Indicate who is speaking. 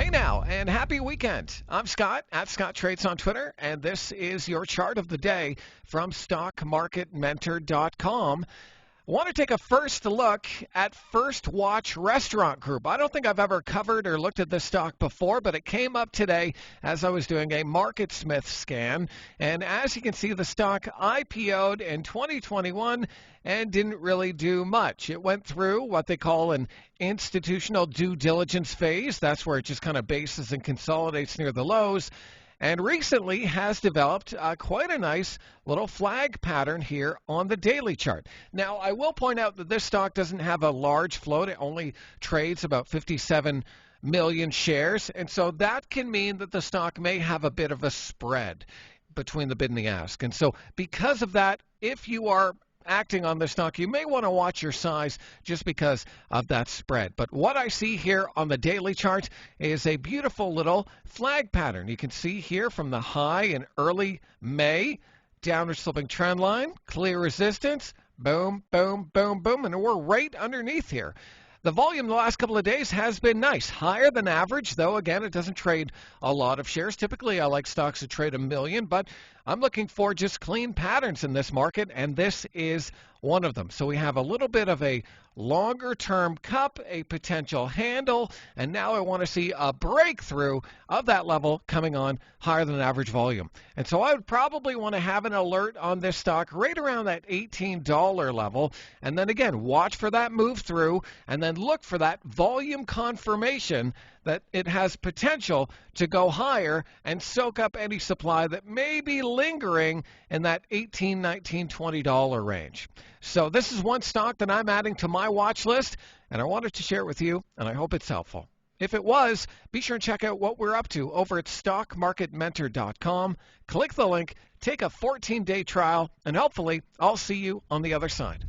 Speaker 1: Hey now, and happy weekend. I'm Scott at Scott Trades on Twitter, and this is your chart of the day from StockMarketMentor.com. I want to take a first look at First Watch Restaurant Group. I don't think I've ever covered or looked at this stock before, but it came up today as I was doing a MarketSmith scan. And as you can see, the stock IPO'd in 2021 and didn't really do much. It went through what they call an institutional due diligence phase. That's where it just kind of bases and consolidates near the lows, and recently has developed quite a nice little flag pattern here on the daily chart. Now, I will point out that this stock doesn't have a large float. It only trades about 57 million shares, and so that can mean that the stock may have a bit of a spread between the bid and the ask. And so because of that, if you are acting on this stock, you may want to watch your size just because of that spread. But what I see here on the daily chart is a beautiful little flag pattern. You can see here from the high in early May, downward sloping trend line, clear resistance, boom, boom, boom, boom, and we're right underneath here. The volume the last couple of days has been nice, higher than average, though again it doesn't trade a lot of shares. Typically I like stocks that trade 1 million, but I'm looking for just clean patterns in this market, and this is one of them. So we have a little bit of a longer term cup, a potential handle, and now I want to see a breakthrough of that level coming on higher than average volume. And so I would probably want to have an alert on this stock right around that $18 level, and then again watch for that move through, and then look for that volume confirmation that it has potential to go higher and soak up any supply that may be lingering in that $18, $19, $20 range. So this is one stock that I'm adding to my watch list, and I wanted to share it with you, and I hope it's helpful. If it was, be sure and check out what we're up to over at StockMarketMentor.com. Click the link, take a 14-day trial, and hopefully I'll see you on the other side.